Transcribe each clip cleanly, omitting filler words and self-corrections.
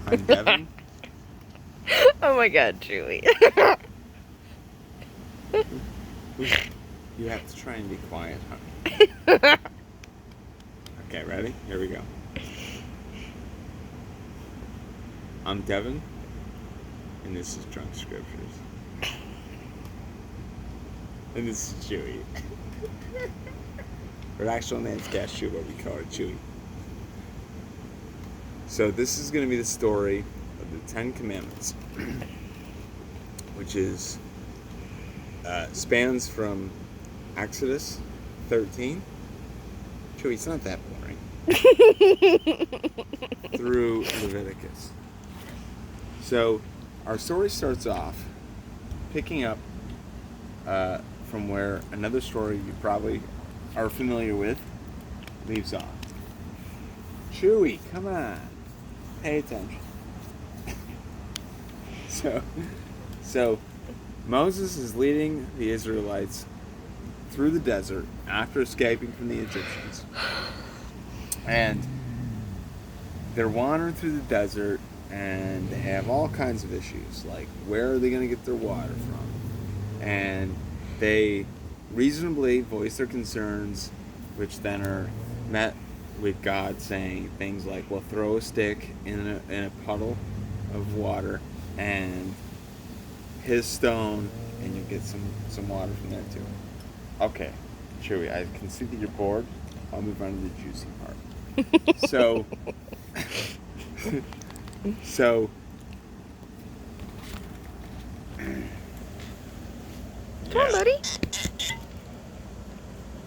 I'm Devin. Oh my god, Chewie. You have to try and be quiet, honey. Okay, ready? Here we go. I'm Devin, and this is Drunk Scriptures. And this is Chewie. Her actual name's Cashew, but we call her Chewie. So this is going to be the story of the Ten Commandments, which is spans from Exodus 13. Chewie, it's not that boring. Through Leviticus. So our story starts off picking up from where another story you probably are familiar with leaves off. Chewie, come on. Pay attention. So Moses is leading the Israelites through the desert after escaping from the Egyptians. And they're wandering through the desert and they have all kinds of issues, like where are they going to get their water from? And they reasonably voice their concerns, which then are met with God saying things like, well, throw a stick in a puddle of water and his stone and you get some water from there too. Okay, Chewie, I can see that you're bored. I'll move on to the juicy part. So Come on, buddy.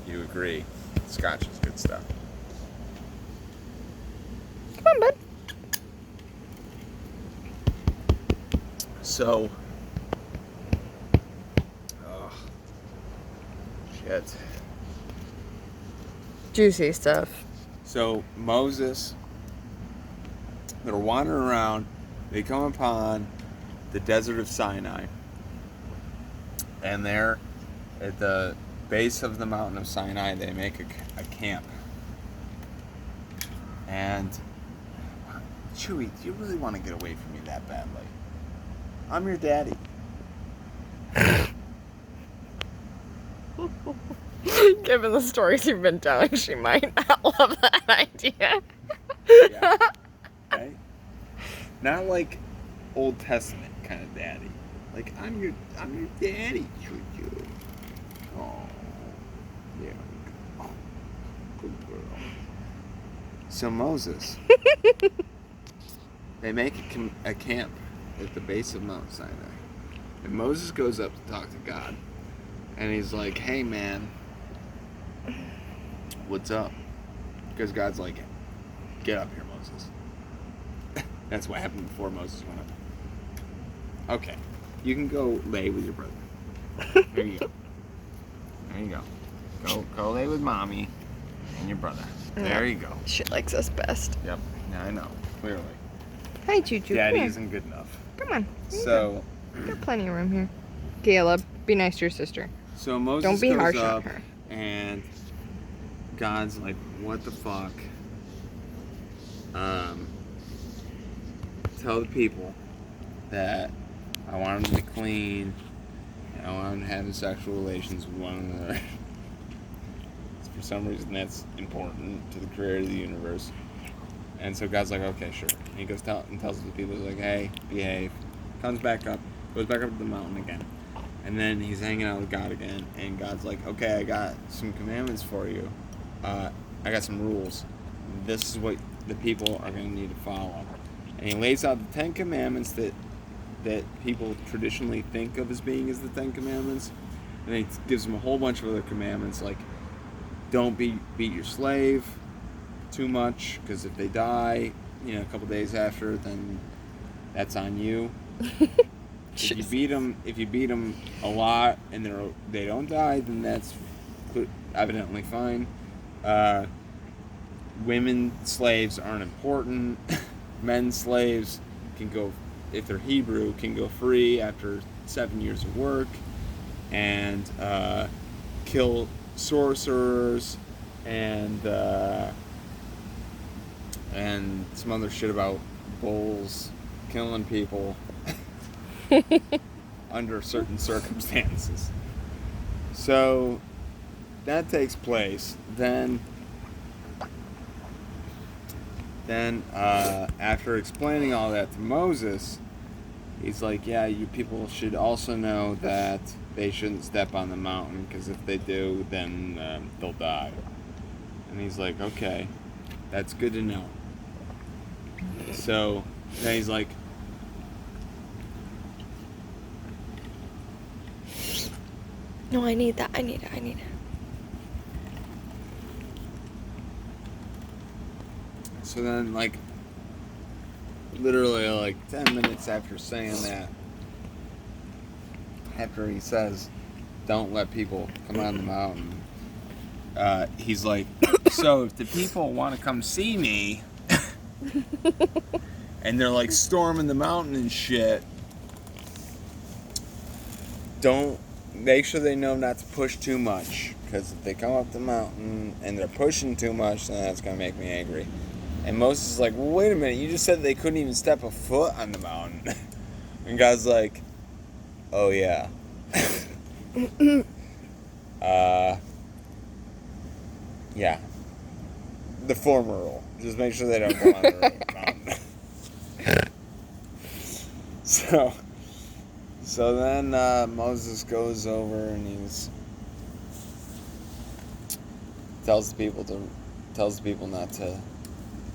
You agree. Scotch is good stuff. Come on, bud. So, oh, shit. Juicy stuff. So Moses, they're wandering around. They come upon the desert of Sinai, and there, at the base of the mountain of Sinai, they make a camp. And Chewie, do you really want to get away from me that badly? I'm your daddy. Given the stories you've been telling, she might not love that idea. Yeah. Okay? Not like Old Testament kind of daddy. Like I'm your daddy, Choo-choo. Oh, yeah. Oh, good girl. So Moses, they make a camp at the base of Mount Sinai, and Moses goes up to talk to God, and he's like, "Hey, man, what's up?" Because God's like, "Get up here, Moses." That's what happened before Moses went up. Okay, you can go lay with your brother. There you go. There you go. Go lay with mommy and your brother. There you go. She likes us best. Yep. Yeah, I know. Clearly. Hi, Choo-choo. Daddy Come isn't good enough. Come on. So, Got plenty of room here. Caleb, be nice to your sister. so Moses Don't be goes harsh on up her. and God's like, "What the fuck?" Tell the people that I want them to be clean. And I want them to have sexual relations with one another. For some reason, that's important to the creator of the universe. And so God's like, "Okay, sure." And he goes and tells the people, he's like, "Hey, behave." Comes back up, goes back up to the mountain again. And then he's hanging out with God again. And God's like, "Okay, I got some commandments for you. I got some rules. This is what the people are going to need to follow." And he lays out the 10 commandments that people traditionally think of as being as the 10 commandments. And he gives them a whole bunch of other commandments, like don't beat your slave too much, because if they die, a couple days after, then that's on you. If you beat them a lot and they don't die, then that's evidently fine. Women slaves aren't important. Men slaves can go, if they're Hebrew, can go free after 7 years of work, and kill sorcerers and some other shit about bulls killing people under certain circumstances. So that takes place. Then after explaining all that to Moses, he's like, yeah, you people should also know that they shouldn't step on the mountain, because if they do, then they'll die. And he's like, okay, that's good to know. So then he's like, No, I need that. I need it. so then, like, literally, like, 10 minutes after saying that, after he says, don't let people come on the mountain, he's like, so if the people want to come see me, and they're, like, storming the mountain and shit, don't, make sure they know not to push too much, because if they come up the mountain and they're pushing too much, then that's going to make me angry. And Moses is like, well, wait a minute, you just said they couldn't even step a foot on the mountain. And God's like, oh yeah. Yeah. The former rule. Just make sure they don't go on the mountain. So then Moses goes over and tells the people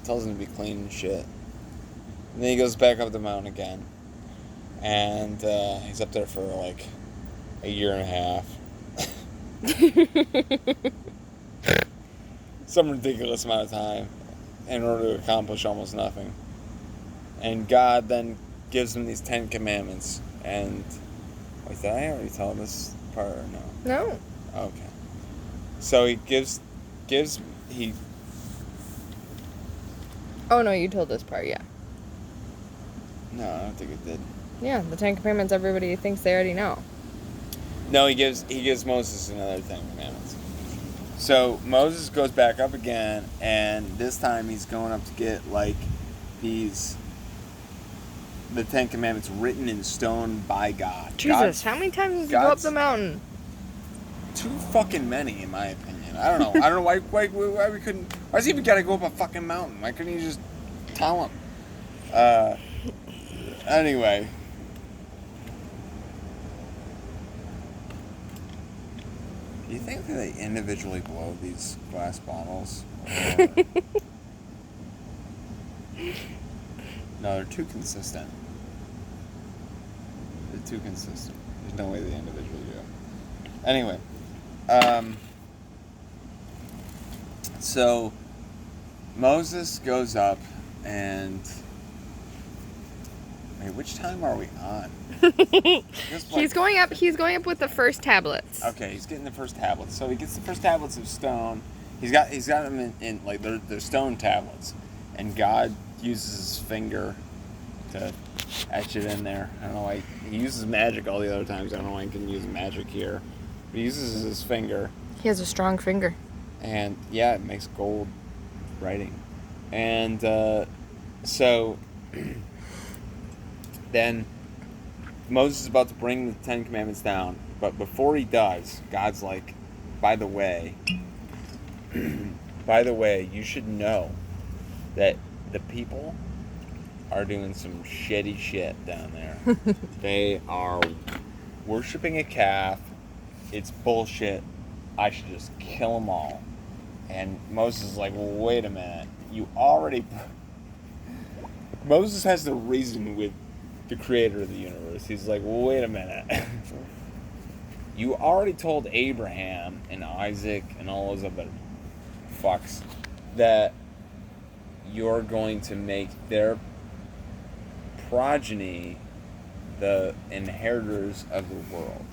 tells them to be clean and shit. And then he goes back up the mountain again. And he's up there for like a year and a half. Some ridiculous amount of time in order to accomplish almost nothing. And God then gives him these 10 commandments. And wait, did I already tell this part or no? No. Okay. So he Oh no, you told this part, yeah. No, I don't think it did. Yeah, the 10 Commandments everybody thinks they already know. No, he gives Moses another 10 commandments. So Moses goes back up again, and this time he's going up to get like the 10 commandments written in stone by God. Jesus, how many times did you go up the mountain? Too fucking many, in my opinion. I don't know. I don't know why we couldn't. Why's he even got to go up a fucking mountain? Why couldn't he just tell him? Anyway. Do you think that they individually blow these glass bottles? No, they're too consistent. They're too consistent. There's no way they individually do it. Anyway. So Moses goes up and wait, which time are we on? He's going up with the first tablets. Okay, he's getting the first tablets. So he gets the first tablets of stone. He's got them in like they're stone tablets. And God uses his finger to etch it in there. I don't know why he uses magic all the other times. I don't know why he can use magic here. But he uses his finger. He has a strong finger. And yeah, it makes gold writing. And so then Moses is about to bring the 10 Commandments down, but before he does, God's like, by the way, you should know that the people are doing some shitty shit down there. They are worshiping a calf. It's bullshit. I should just kill them all. And Moses is like, well, wait a minute. Moses has to reason with the creator of the universe. He's like, well, wait a minute. You already told Abraham and Isaac and all those other fucks that you're going to make their progeny the inheritors of the world.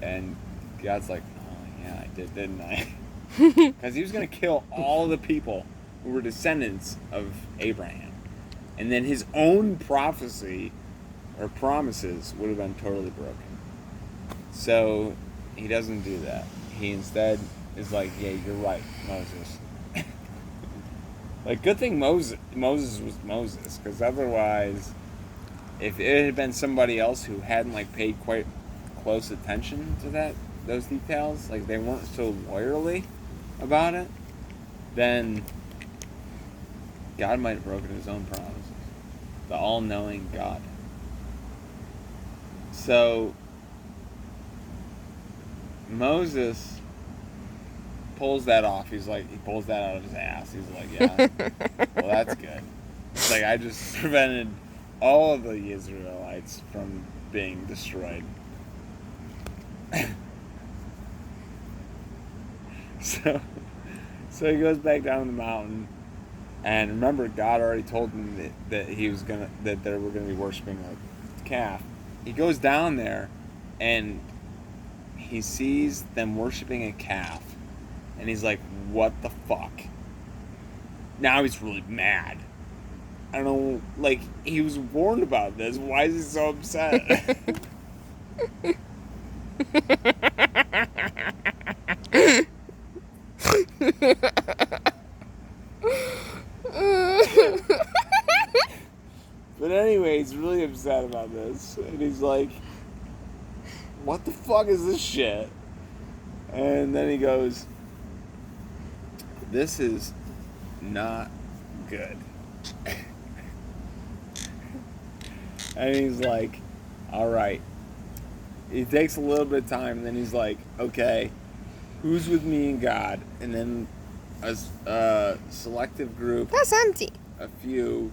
And God's like, oh yeah, I did, didn't I? Because he was going to kill all the people who were descendants of Abraham. And then his own prophecy or promises would have been totally broken. So he doesn't do that. He instead is like, yeah, you're right, Moses. Like, good thing Moses was Moses, because otherwise, if it had been somebody else who hadn't like paid quite close attention to those details, like they weren't so lawyerly about it, then God might have broken his own promises. The all-knowing God. So Moses pulls that off. He pulls that out of his ass. He's like, yeah, well, that's good. It's like, I just prevented all of the Israelites from being destroyed. So he goes back down the mountain, and remember, God already told him that they were gonna be worshiping a calf. He goes down there, and he sees them worshiping a calf, and he's like, "What the fuck?" Now he's really mad. I don't know, like, he was warned about this. Why is he so upset? But anyway, he's really upset about this. And he's like, what the fuck is this shit? And then he goes, this is not good. And he's like, alright. He takes a little bit of time, and then he's like, okay, who's with me and God? And then a selective group. That's empty. A few.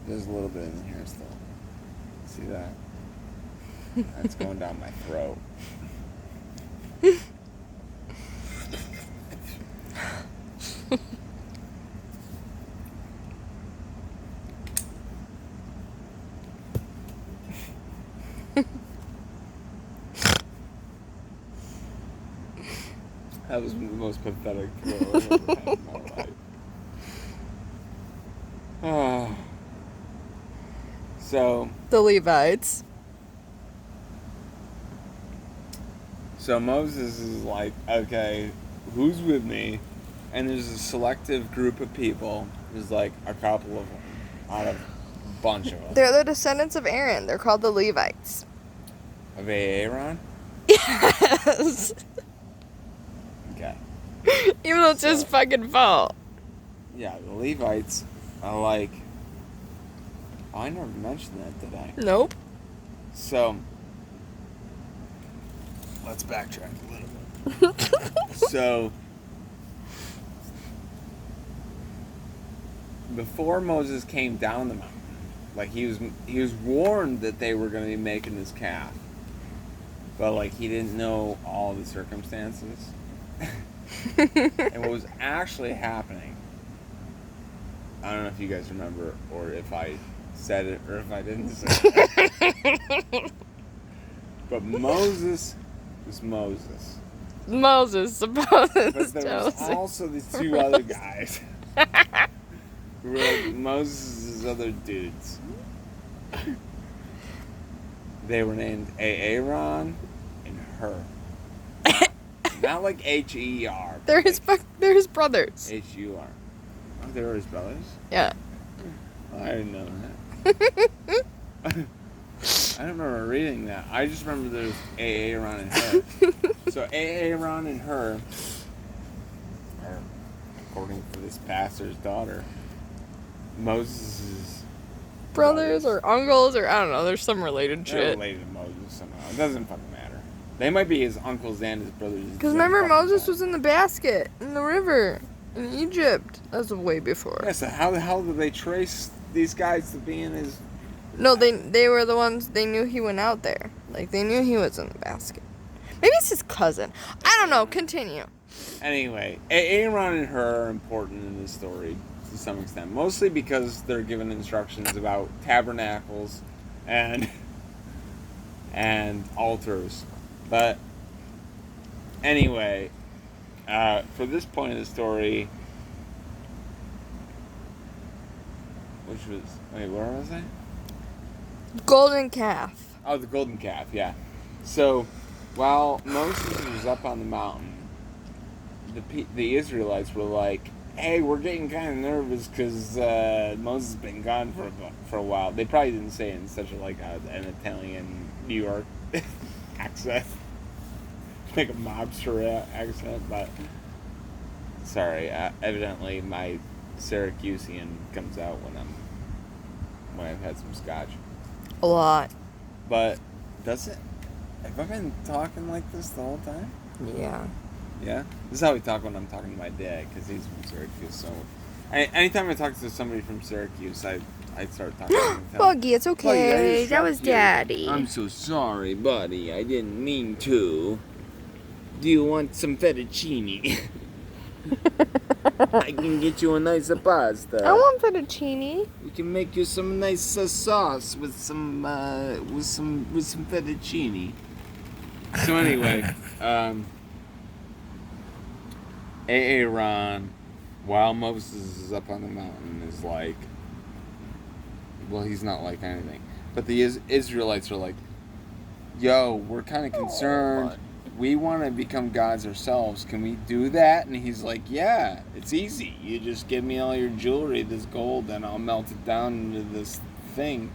There's a little bit in here still. See that? That's going down my throat. That was the most pathetic throw I've ever had in my life. Oh. So The Levites. Moses is like, okay, who's with me? And there's a selective group of people. There's like a couple of them out of a bunch of them. They're the descendants of Aaron. They're called the Levites. Of Aaron? Yes. Okay. Even though it's his fucking fault. Yeah, the Levites are like... Oh, I never mentioned that, did I? Nope. So, let's backtrack a little bit. So, before Moses came down the mountain, like he was warned that they were going to be making this calf, but like he didn't know all the circumstances. And what was actually happening, I don't know if you guys remember, or if I said it, or if I didn't say it. But Moses was Moses. Moses, But there was Joseph. also these two other guys who were like Moses' other dudes. They were named Aaron and Hur. Not like H-E-R. They're his brothers. H-U-R. Oh, they were his brothers? Yeah. I didn't know that. I don't remember reading that. I just remember there's Aaron and Hur. So Aaron and Hur are, according to this pastor's daughter, Moses' Brothers or uncles or I don't know. There's some related They're shit. related to Moses somehow. It doesn't fucking matter. They might be his uncles and his brothers. Because remember, Moses was in the basket in the river in Egypt. That was way before. Yeah, so how the hell did they trace these guys to being his... No, they were the ones, they knew he went out there. Like, they knew he was in the basket. Maybe it's his cousin. I don't know. Continue. Anyway, Aaron and Hur are important in this story to some extent. Mostly because they're given instructions about tabernacles and altars. But anyway, for this point of the story, which was... Wait, where was I? Golden calf. Oh, the golden calf, yeah. So, while Moses was up on the mountain, the Israelites were like, hey, we're getting kind of nervous because Moses has been gone for a while. They probably didn't say it in such an Italian New York accent, like a mobster accent. But sorry, evidently my Syracusean comes out when I've had some scotch. A lot. But does it? Have I been talking like this the whole time? Yeah. Yeah? This is how we talk when I'm talking to my dad, because he's from Syracuse. So, anytime I talk to somebody from Syracuse, I start talking to them. Buggy, it's okay. Buggy, That was Daddy. I'm so sorry, buddy. I didn't mean to. Do you want some fettuccine? I can get you a nice pasta. I want fettuccine. We can make you some nice sauce with some fettuccine. So anyway, Aaron, while Moses is up on the mountain, is like, well, he's not like anything, but the Israelites are like, yo, we're kind of concerned. We want to become gods ourselves. Can we do that? And he's like, yeah, it's easy. You just give me all your jewelry, this gold, and I'll melt it down into this thing,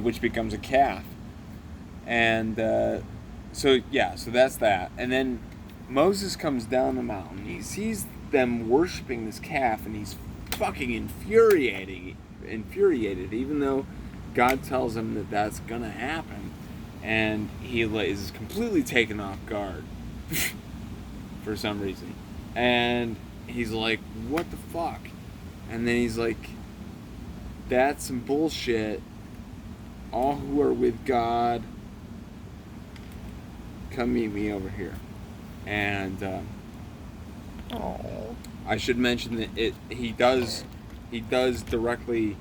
which becomes a calf. And so that's that. And then Moses comes down the mountain. He sees them worshiping this calf, and he's fucking infuriated, even though God tells him that that's going to happen. And he is completely taken off guard for some reason. And he's like, what the fuck? And then he's like, that's some bullshit. All who are with God, come meet me over here. And I should mention that he does directly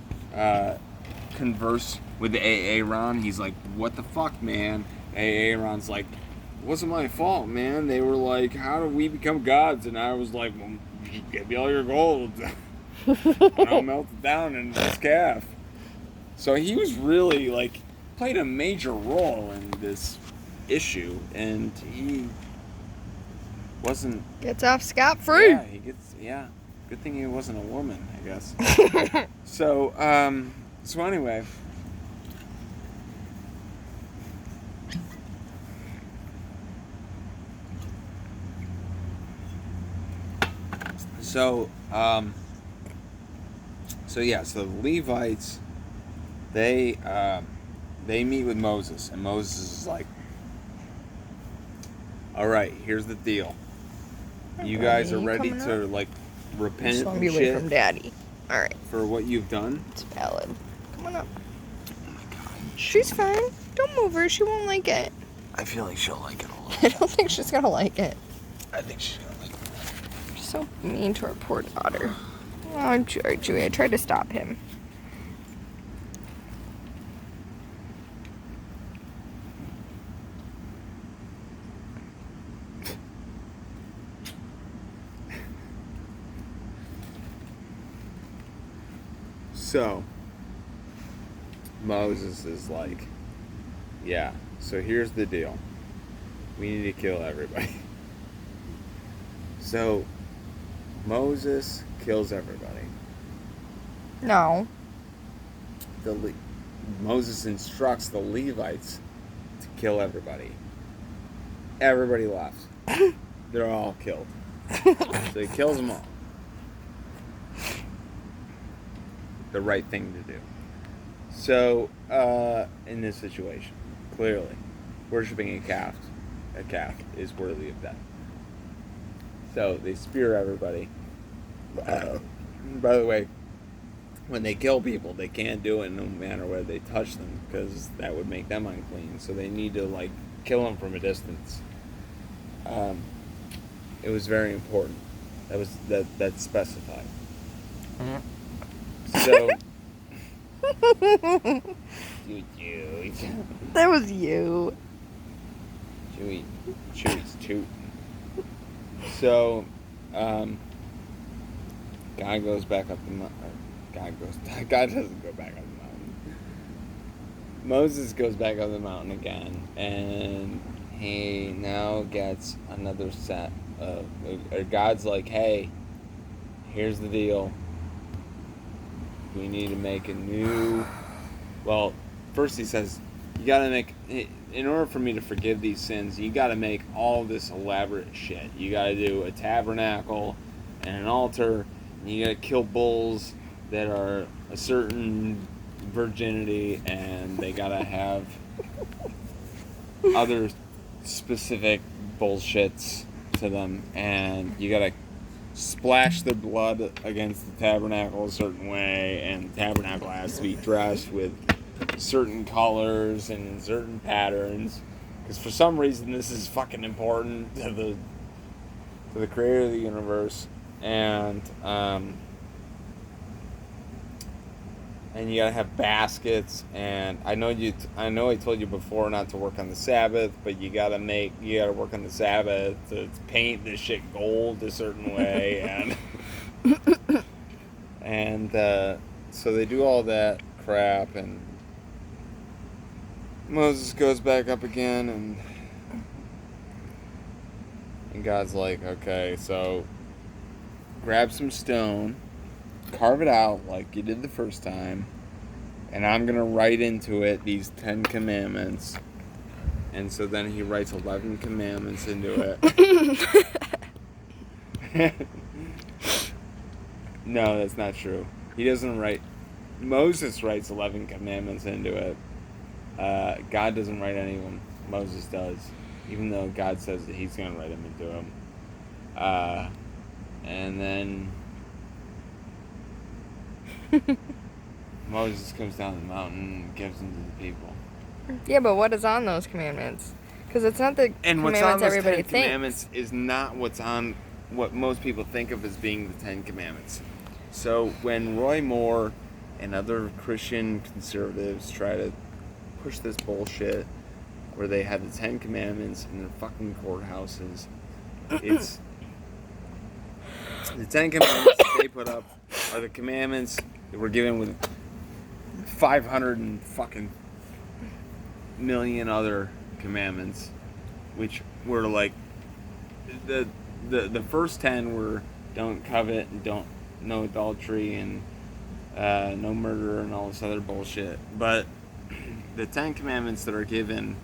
converse with Aaron. He's like, what the fuck, man? Aaron's like, wasn't my fault, man. They were like, how do we become gods? And I was like, well, give me all your gold and I'll melt it down in this calf. So he was really like played a major role in this issue, and he wasn't Gets off scot-free. Good thing he wasn't a woman, I guess. So anyway, so the Levites, they meet with Moses, and Moses is like, all right, here's the deal. You guys are ready to repent Just want to and be away shit from Daddy. All right. for what you've done. It's valid. Come on up. She's fine. Don't move her. She won't like it. I feel like she'll like it a little. I don't think she's gonna like it. I think she's gonna like it. She's so mean to her poor daughter. Oh, Chewy, I tried to stop him. So, Moses is like, yeah, so here's the deal. We need to kill everybody. So, Moses kills everybody. No. Moses instructs the Levites to kill everybody. Everybody left. They're all killed. So he kills them all. The right thing to do. So, in this situation, clearly, worshiping a calf is worthy of death. So they spear everybody. By the way, when they kill people, they can't do it no matter where they touch them, because that would make them unclean. So they need to kill them from a distance. It was very important. That's specified. So, That was you. Chewy's toot. So, God goes back up the mountain. God doesn't go back up the mountain. Moses goes back up the mountain again, and he now gets another set of. Or God's like, hey, here's the deal. We need to make a new... Well, first he says, you gotta make... In order for me to forgive these sins, you gotta make all this elaborate shit. You gotta do a tabernacle and an altar, and you gotta kill bulls that are a certain virginity, and they gotta have other specific bullshits to them, and you gotta splash the blood against the tabernacle a certain way, and the tabernacle has to be dressed with certain colors and in certain patterns, because for some reason this is fucking important to the creator of the universe, and you gotta have baskets, and I know I told you before not to work on the Sabbath, but you gotta work on the Sabbath to paint this shit gold a certain way, and so they do all that crap, and Moses goes back up again, and God's like, okay, so grab some stone, carve it out like you did the first time, and I'm going to write into it these 10 commandments. And so then he writes 11 commandments into it. No, that's not true. He doesn't write... Moses writes 11 commandments into it. God doesn't write any of them. Moses does. Even though God says that he's going to write them into him. And then... Moses comes down the mountain and gives them to the people. Yeah, but what is on those commandments? Because it's not the and commandments what's on those everybody 10 thinks. commandments is not what's on what most people think of as being the 10 commandments. So when Roy Moore and other Christian conservatives try to push this bullshit where they have the 10 commandments in their fucking courthouses, it's the 10 commandments that they put up are the commandments that were given with 500 and fucking million other commandments, which were like the first 10 were don't covet and don't no adultery and no murder and all this other bullshit. But the 10 commandments that are given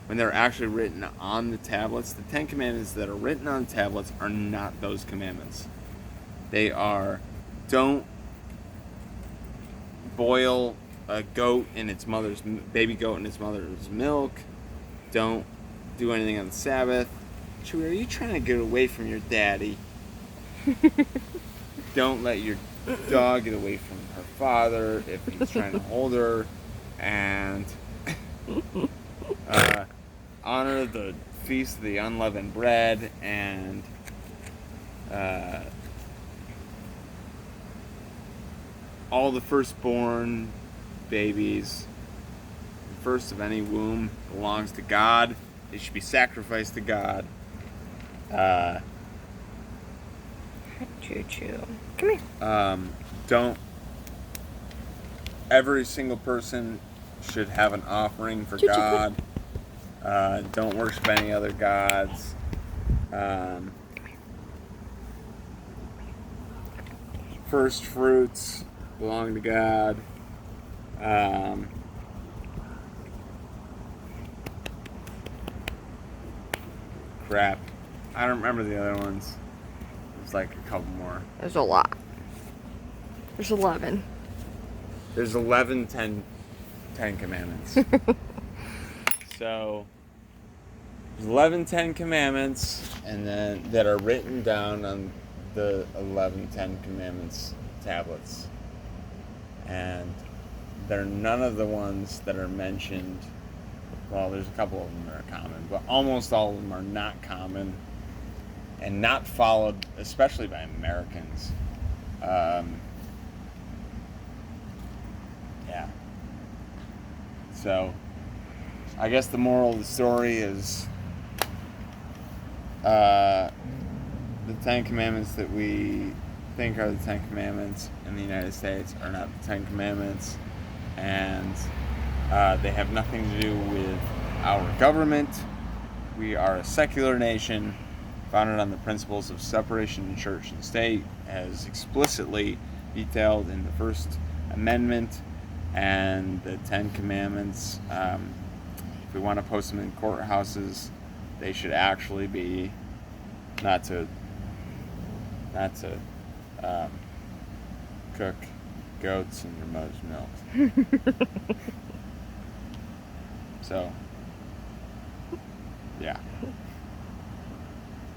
when they're actually written on the tablets, the 10 commandments that are written on the tablets are not those commandments. They are: don't boil a goat in its mother's baby goat in its mother's milk. Don't do anything on the Sabbath. Chewie, are you trying to get away from your daddy? Don't let your dog get away from her father if he's trying to hold her. And honor the feast of the unleavened bread, and all the firstborn babies, the first of any womb, belongs to God. It should be sacrificed to God. Choo-choo. Come here. Don't... Every single person should have an offering for Choo-choo. God. Don't worship any other gods. First fruits belong to God. Crap. I don't remember the other ones. There's like a couple more. There's a lot. There's 11. There's 10 commandments. So, there's 10 commandments, and then that are written down on the 10 commandments tablets. And they're none of the ones that are mentioned. Well, there's a couple of them that are common, but almost all of them are not common and not followed, especially by Americans. Yeah. So, I guess the moral of the story is the 10 commandments that we think are the 10 commandments in the United States are not the 10 commandments, and they have nothing to do with our government. We are a secular nation founded on the principles of separation of church and state. as explicitly detailed in the First Amendment and the Ten Commandments. If we want to post them in courthouses, they should actually be not to cook goats in your mother's milk.